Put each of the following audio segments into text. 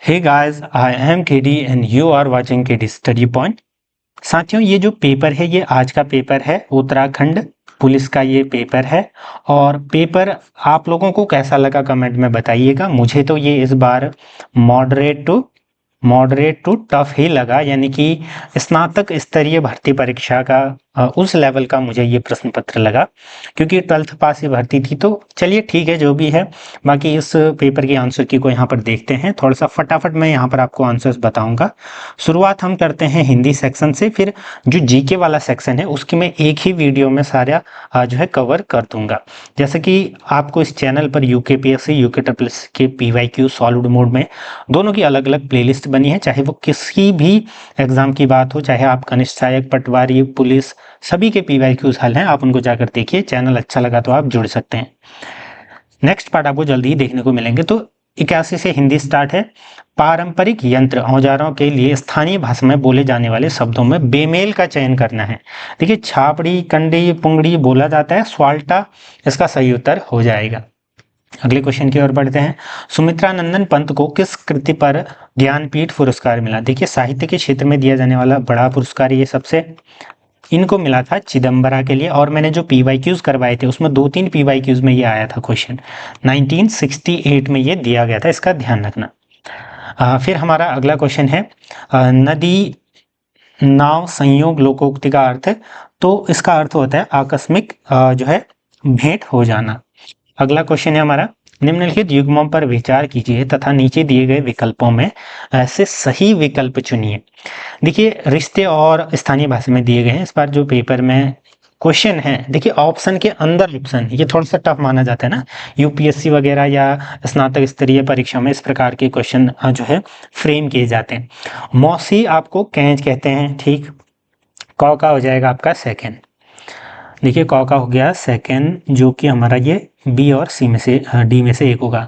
Hey guys, I am KD and you are watching KD Study Point। साथियों, ये जो paper है ये आज का पेपर है, उत्तराखंड पुलिस का ये पेपर है। और पेपर आप लोगों को कैसा लगा कमेंट में बताइएगा। मुझे तो ये इस बार मॉडरेट टू टफ ही लगा, यानी कि स्नातक स्तरीय भर्ती परीक्षा का उस लेवल का मुझे ये प्रश्न पत्र लगा, क्योंकि 12th पास ही भर्ती थी। तो चलिए ठीक है, जो भी है। बाकी इस पेपर के आंसर की को यहाँ पर देखते हैं। थोड़ा सा फटाफट मैं यहाँ पर आपको आंसर्स बताऊंगा। शुरुआत हम करते हैं हिंदी सेक्शन से, फिर जो जीके वाला सेक्शन है उसकी मैं एक ही वीडियो में सारा जो है कवर कर दूंगा। जैसे कि आपको इस चैनल पर यूकेपीएससी यूके के पीवाईक्यू सॉलिड मोड में दोनों की अलग अलग प्लेलिस्ट बनी है, चाहे वो किसी भी एग्जाम की बात हो, चाहे आप कनिष्ठ सहायक, पटवारी, पुलिस, सभी के पीवाईक्यूज हल हैं। आप उनको जाकर देखिए। चैनल अच्छा लगा तो आप जुड़ सकते हैं। नेक्स्ट पार्ट आपको जल्दी ही देखने को मिलेंगे। तो 81 से हिंदी स्टार्ट है। पारंपरिक यंत्र औजारों के लिए स्थानीय भाषा में बोले जाने वाले शब्दों में बेमेल का चयन करना है। देखिए, छापड़ी, कंडी, पुंगड़ी बोला जाता है। स्वाल्टा इसका सही उत्तर हो जाएगा। अगले क्वेश्चन की ओर बढ़ते हैं। सुमित्रा नंदन पंत को किस कृति पर ज्ञानपीठ पुरस्कार मिला? देखिए, साहित्य के क्षेत्र में दिया जाने वाला बड़ा पुरस्कार ये सबसे इनको मिला था चिदम्बरा के लिए। और मैंने जो पीवाईक्यूज करवाए थे उसमें 2-3 पीवाईक्यूज में ये आया था क्वेश्चन। 1968 में ये दिया गया था, इसका ध्यान रखना। फिर हमारा अगला क्वेश्चन है नदी नाव संयोग लोकोक्ति का अर्थ। तो इसका अर्थ होता है आकस्मिक जो है भेंट हो जाना। अगला क्वेश्चन है हमारा, निम्नलिखित युग्मों पर विचार कीजिए तथा नीचे दिए गए विकल्पों में ऐसे सही विकल्प चुनिए। देखिए, रिश्ते और स्थानीय भाषा में दिए गए हैं। इस बार जो पेपर में क्वेश्चन है, देखिए ऑप्शन के अंदर ऑप्शन, ये थोड़ा सा टफ माना जाता है ना। यूपीएससी वगैरह या स्नातक स्तरीय परीक्षा में इस प्रकार के क्वेश्चन जो है फ्रेम किए जाते हैं। मौसी आपको कैच कहते हैं, ठीक। कौ का हो जाएगा आपका सेकंड। देखिए, कौ का हो गया सेकंड, जो कि हमारा ये बी और सी में से डी में से एक होगा।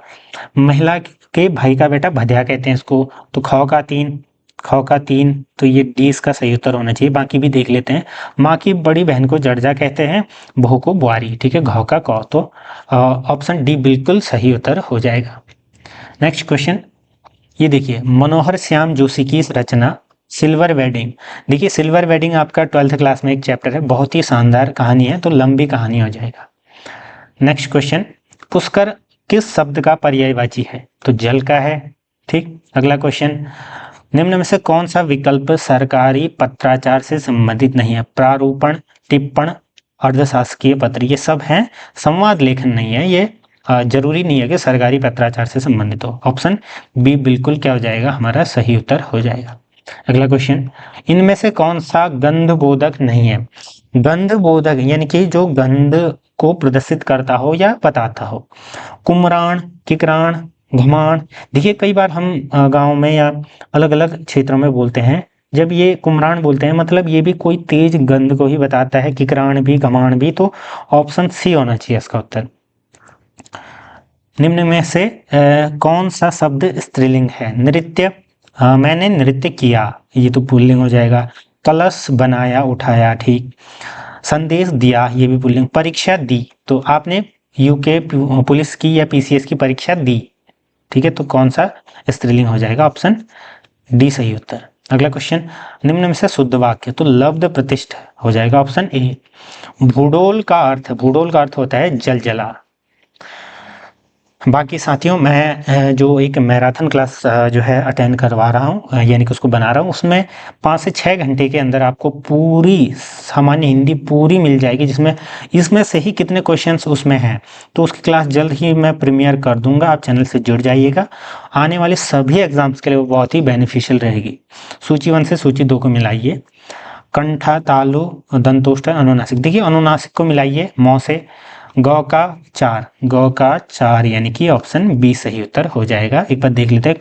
महिला के भाई का बेटा भद्या कहते हैं इसको। तो खौ का 3, तो ये डी इसका सही उत्तर होना चाहिए। बाकी भी देख लेते हैं। माँ की बड़ी बहन को जड़जा कहते हैं, बहू को बुआरी, ठीक है। घौ का कौ, तो ऑप्शन डी बिल्कुल सही उत्तर हो जाएगा। नेक्स्ट क्वेश्चन, ये देखिए, मनोहर श्याम जोशी की इस रचना सिल्वर वेडिंग। देखिए, सिल्वर वेडिंग आपका 12th क्लास में एक चैप्टर है, बहुत ही शानदार कहानी है, तो लंबी कहानी हो जाएगा। नेक्स्ट क्वेश्चन, पुष्कर किस शब्द का पर्यायवाची है? तो जल का है, ठीक। अगला क्वेश्चन, निम्न में से कौन सा विकल्प सरकारी पत्राचार से संबंधित नहीं है? प्रारूपण, टिप्पण, अर्धशासकीय पत्र, ये सब हैं। संवाद लेखन नहीं है ये। जरूरी नहीं है कि सरकारी पत्राचार से संबंधित हो। ऑप्शन बी बिल्कुल क्या हो जाएगा, हमारा सही उत्तर हो जाएगा। अगला क्वेश्चन, इनमें से कौन सा गंध बोधक नहीं है? गंध बोधक यानी कि जो गंध को प्रदर्शित करता हो या बताता हो। कुमराण, किकराण, घुमाण। देखिए, कई बार हम गांव में या अलग अलग क्षेत्रों में बोलते हैं, जब ये कुमराण बोलते हैं मतलब ये भी कोई तेज गंध को ही बताता है, किकराण भी, घमाण भी। तो ऑप्शन सी होना चाहिए इसका उत्तर। निम्न में से कौन सा शब्द स्त्रीलिंग है? नृत्य, मैंने नृत्य किया, ये तो पुल्लिंग हो जाएगा। कलश बनाया, उठाया, ठीक। संदेश दिया, ये भी पुल्लिंग। परीक्षा दी, तो आपने यूके पुलिस की या पीसीएस की परीक्षा दी, ठीक है। तो कौन सा स्त्रीलिंग हो जाएगा? ऑप्शन डी सही उत्तर। अगला क्वेश्चन, निम्न में से शुद्ध वाक्य, तो लब्ध प्रतिष्ठ हो जाएगा ऑप्शन ए। भूडोल का अर्थ होता है जल जला। बाकी साथियों, मैं जो एक मैराथन क्लास जो है अटेंड करवा रहा हूँ, यानी कि उसको बना रहा हूँ, उसमें 5 से 6 घंटे के अंदर आपको पूरी सामान्य हिंदी पूरी मिल जाएगी, जिसमें इसमें से ही कितने क्वेश्चंस उसमें हैं। तो उसकी क्लास जल्द ही मैं प्रीमियर कर दूंगा, आप चैनल से जुड़ जाइएगा। आने वाले सभी एग्जाम्स के लिए वो बहुत ही बेनिफिशियल रहेगी। सूची 1 से सूची 2 को मिलाइए। कंठा, तालु, दंतोष्ठ, अनुनासिक। देखिए, अनुनासिक को मिलाइए मौ से। गौ का 4 यानी कि ऑप्शन बी सही उत्तर हो जाएगा। एक बार देख लेते हैं।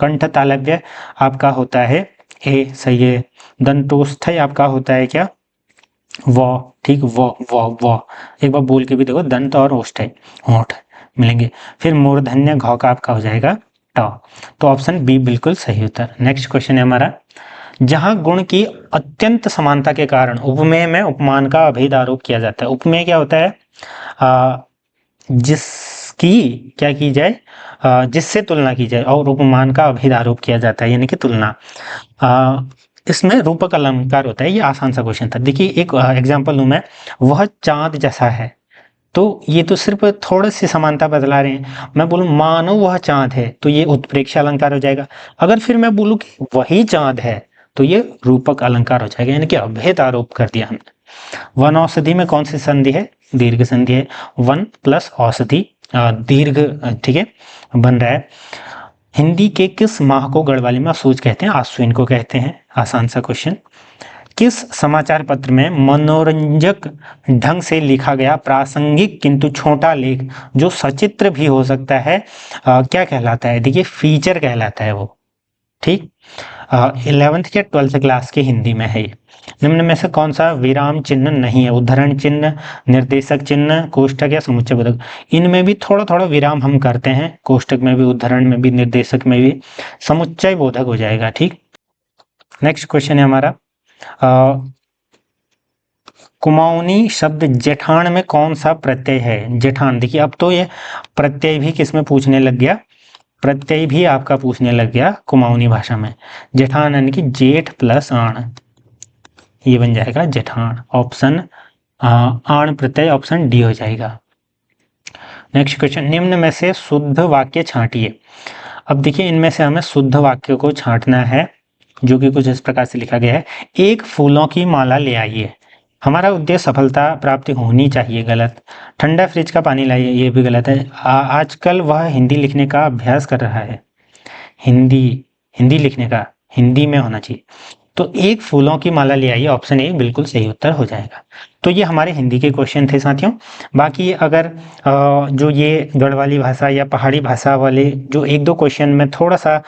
कंठ तालव्य आपका होता है ए, सही है। दंतोस्थ आपका होता है क्या? व, ठीक। व एक बार बोल के भी देखो, दंत और ओष्ठ है, होठ मिलेंगे। फिर मूर्धन्य घ का आपका हो जाएगा ट। तो ऑप्शन बी बिल्कुल सही उत्तर। नेक्स्ट क्वेश्चन है हमारा, जहां गुण की अत्यंत समानता के कारण उपमेय में उपमान का अभेद आरोप किया जाता है। उपमेय क्या होता है? जिस की क्या की जाए, जिससे तुलना की जाए, और उपमान का अभेद आरोप किया जाता है, यानी कि तुलना। इसमें रूपक अलंकार होता है। ये आसान सा क्वेश्चन था। देखिए एक एग्जांपल लूँ मैं, वह चांद जैसा है, तो ये तो सिर्फ थोड़ी सी समानता बदला रहे हैं। मैं बोलूँ मानो वह चांद है, तो ये उत्प्रेक्षा अलंकार हो जाएगा। अगर फिर मैं बोलूँ कि वही चांद है, तो ये रूपक अलंकार हो जाएगा, यानी कि अभेद आरोप कर दिया हमने। वन औषधि में कौन सी संधि है, दीर्घ संधि है। वन प्लस औषधि दीर्घ, ठीक है, बन रहा है। हिंदी के किस माह को गढ़वाली में सूच कहते हैं, आश्विन को कहते हैं। आसान सा क्वेश्चन। किस समाचार पत्र में मनोरंजक ढंग से लिखा गया प्रासंगिक किंतु छोटा लेख जो सचित्र भी हो सकता है, क्या कहलाता है? देखिए फीचर कहलाता है वो, ठीक। 11th या 12th क्लास की हिंदी में है ये। निम्न में से कौन सा विराम चिन्ह नहीं है? उद्धरण चिन्ह, निर्देशक चिन्ह, कोष्ठक या समुच्चय बोधक। इनमें भी थोड़ा थोड़ा विराम हम करते हैं, कोष्ठक में भी, उद्धरण में भी, निर्देशक में भी। समुच्चय बोधक हो जाएगा, ठीक। नेक्स्ट क्वेश्चन है हमारा, कुमाऊनी शब्द जेठान में कौन सा प्रत्यय है? जेठान, देखिए अब तो ये प्रत्यय भी किसमें पूछने लग गया, प्रत्यय भी आपका पूछने लग गया कुमाऊनी भाषा में। जेठान यानी कि जेठ प्लस आण, ये बन जाएगा जेठान। ऑप्शन आण प्रत्यय, ऑप्शन डी हो जाएगा। नेक्स्ट क्वेश्चन, निम्न में से शुद्ध वाक्य छांटिए। अब देखिए इनमें से हमें शुद्ध वाक्य को छांटना है, जो कि कुछ इस प्रकार से लिखा गया है। एक फूलों की माला ले आइए, हमारा उद्देश्य सफलता प्राप्ति होनी चाहिए, गलत। ठंडा फ्रिज का पानी लाइए, ये भी गलत है। आजकल वह हिंदी लिखने का अभ्यास कर रहा है, हिंदी लिखने का हिंदी में होना चाहिए। तो एक फूलों की माला ले आइए, ऑप्शन ए बिल्कुल सही उत्तर हो जाएगा। तो ये हमारे हिंदी के क्वेश्चन थे साथियों। बाकी अगर जो ये गढ़वाली भाषा या पहाड़ी भाषा वाले जो एक दो क्वेश्चन में थोड़ा सा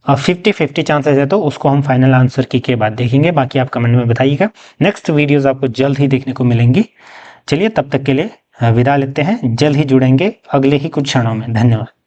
50-50 चांसेस है, तो उसको हम फाइनल आंसर की के बाद देखेंगे। बाकी आप कमेंट में बताइएगा। नेक्स्ट वीडियोस आपको जल्द ही देखने को मिलेंगी। चलिए तब तक के लिए विदा लेते हैं, जल्द ही जुड़ेंगे अगले ही कुछ क्षणों में। धन्यवाद।